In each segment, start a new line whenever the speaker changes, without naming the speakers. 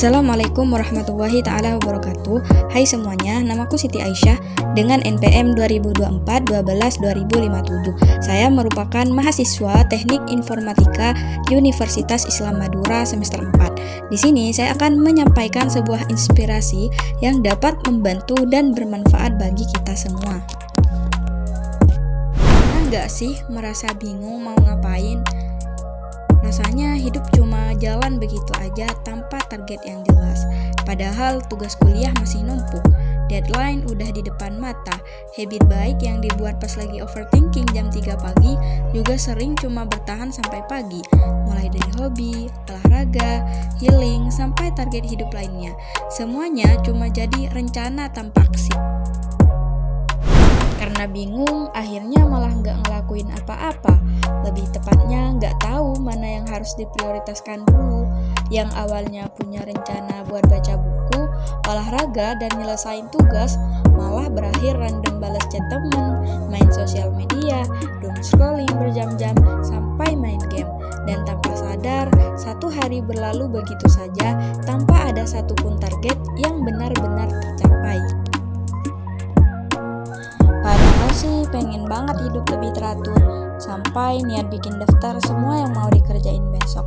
Assalamualaikum warahmatullahi ta'ala wabarakatuh. Hai semuanya, namaku Siti Aisyah dengan NPM 2024-12-2057. Saya merupakan mahasiswa Teknik Informatika Universitas Islam Madura semester 4. Di sini saya akan menyampaikan sebuah inspirasi yang dapat membantu dan bermanfaat bagi kita semua. Pernah nggak sih merasa bingung mau ngapain? Rasanya hidup cuma jalan begitu aja tanpa target yang jelas. Padahal tugas kuliah masih numpuk, deadline udah di depan mata. Habit baik yang dibuat pas lagi overthinking jam 3 pagi juga sering cuma bertahan sampai pagi. Mulai dari hobi, olahraga, healing, sampai target hidup lainnya. Semuanya cuma jadi rencana tanpa aksi. Karena bingung, akhirnya malah nggak ngelakuin apa-apa. Lebih tepatnya nggak tahu mana yang harus diprioritaskan dulu. Yang awalnya punya rencana buat baca buku, olahraga, dan nyelesain tugas, malah berakhir random balas chat temen, main sosial media, doom scrolling berjam-jam, sampai main game. Dan tanpa sadar, satu hari berlalu begitu saja tanpa ada satupun target yang benar-benar tercapai. Padahal sih pengen banget hidup lebih teratur, sampai niat bikin daftar semua yang mau dikerjain besok.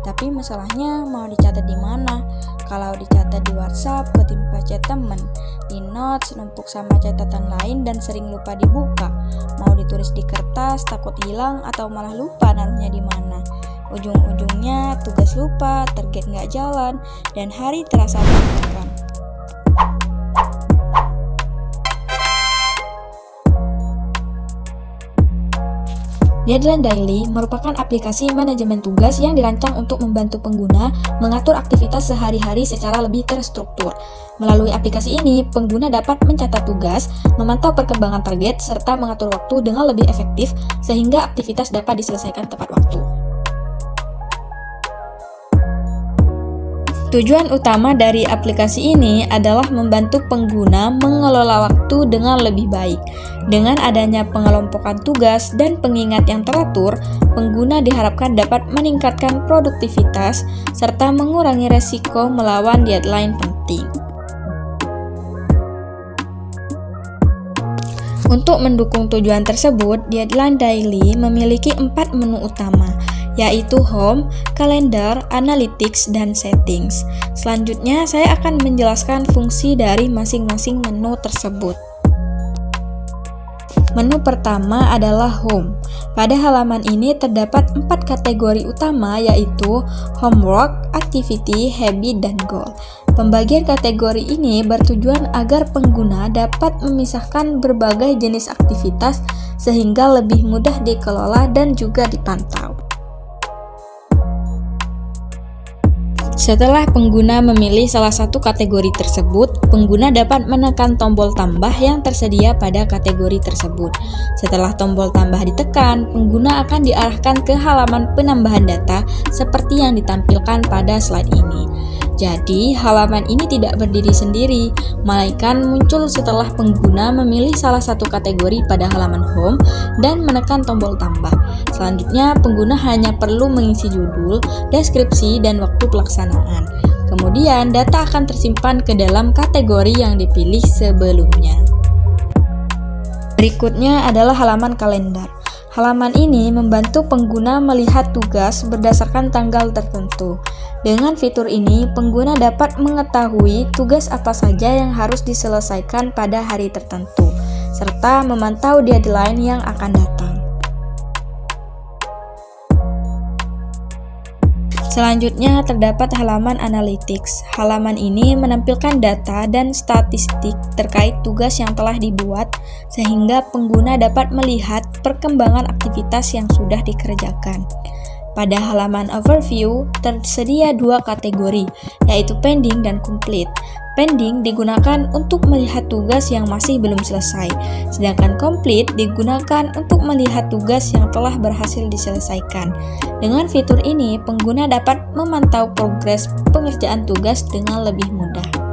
Tapi masalahnya mau dicatat di mana? Kalau dicatat di WhatsApp ketimpa chat temen, di notes numpuk sama catatan lain dan sering lupa dibuka. Mau ditulis di kertas takut hilang atau malah lupa naruhnya di mana. Ujung-ujungnya tugas lupa, target nggak jalan, dan hari terasa melelahkan. Deadline Daily merupakan aplikasi manajemen tugas yang dirancang untuk membantu pengguna mengatur aktivitas sehari-hari secara lebih terstruktur. Melalui aplikasi ini, pengguna dapat mencatat tugas, memantau perkembangan target, serta mengatur waktu dengan lebih efektif sehingga aktivitas dapat diselesaikan tepat waktu. Tujuan utama dari aplikasi ini adalah membantu pengguna mengelola waktu dengan lebih baik. Dengan adanya pengelompokan tugas dan pengingat yang teratur, pengguna diharapkan dapat meningkatkan produktivitas serta mengurangi resiko melawan deadline penting. Untuk mendukung tujuan tersebut, Deadline Daily memiliki 4 menu utama, yaitu Home, Kalender, Analytics, dan Settings. Selanjutnya, saya akan menjelaskan fungsi dari masing-masing menu tersebut. Menu pertama adalah Home. Pada halaman ini terdapat 4 kategori utama, yaitu Homework, Activity, Habit, dan Goal. Pembagian kategori ini bertujuan agar pengguna dapat memisahkan berbagai jenis aktivitas sehingga lebih mudah dikelola dan juga dipantau. Setelah pengguna memilih salah satu kategori tersebut, pengguna dapat menekan tombol tambah yang tersedia pada kategori tersebut. Setelah tombol tambah ditekan, pengguna akan diarahkan ke halaman penambahan data seperti yang ditampilkan pada slide ini. Jadi, halaman ini tidak berdiri sendiri, melainkan muncul setelah pengguna memilih salah satu kategori pada halaman Home dan menekan tombol tambah. Selanjutnya, pengguna hanya perlu mengisi judul, deskripsi, dan waktu pelaksanaan. Kemudian, data akan tersimpan ke dalam kategori yang dipilih sebelumnya. Berikutnya adalah halaman kalender. Halaman ini membantu pengguna melihat tugas berdasarkan tanggal tertentu. Dengan fitur ini, pengguna dapat mengetahui tugas apa saja yang harus diselesaikan pada hari tertentu, serta memantau deadline yang akan datang. Selanjutnya terdapat halaman Analytics. Halaman ini menampilkan data dan statistik terkait tugas yang telah dibuat, sehingga pengguna dapat melihat perkembangan aktivitas yang sudah dikerjakan. Pada halaman Overview, tersedia 2 kategori, yaitu Pending dan Complete. Pending digunakan untuk melihat tugas yang masih belum selesai, sedangkan Complete digunakan untuk melihat tugas yang telah berhasil diselesaikan. Dengan fitur ini, pengguna dapat memantau progres pengerjaan tugas dengan lebih mudah.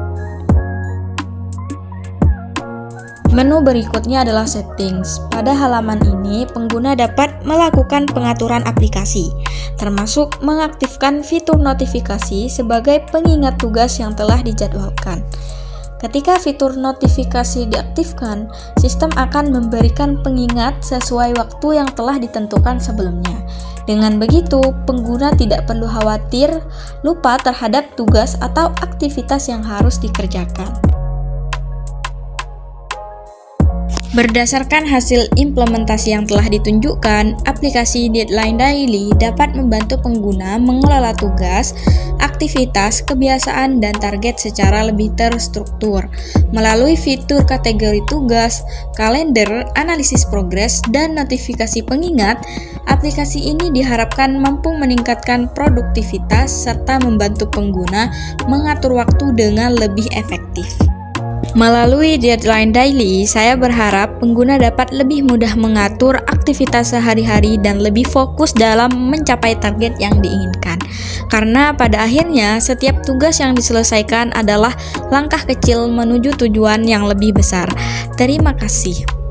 Menu berikutnya adalah Settings. Pada halaman ini, pengguna dapat melakukan pengaturan aplikasi, termasuk mengaktifkan fitur notifikasi sebagai pengingat tugas yang telah dijadwalkan. Ketika fitur notifikasi diaktifkan, sistem akan memberikan pengingat sesuai waktu yang telah ditentukan sebelumnya. Dengan begitu, pengguna tidak perlu khawatir lupa terhadap tugas atau aktivitas yang harus dikerjakan. Berdasarkan hasil implementasi yang telah ditunjukkan, aplikasi Deadline Daily dapat membantu pengguna mengelola tugas, aktivitas, kebiasaan, dan target secara lebih terstruktur. Melalui fitur kategori tugas, kalender, analisis progres, dan notifikasi pengingat, aplikasi ini diharapkan mampu meningkatkan produktivitas serta membantu pengguna mengatur waktu dengan lebih efektif. Melalui Deadline Daily, saya berharap pengguna dapat lebih mudah mengatur aktivitas sehari-hari dan lebih fokus dalam mencapai target yang diinginkan. Karena pada akhirnya, setiap tugas yang diselesaikan adalah langkah kecil menuju tujuan yang lebih besar. Terima kasih.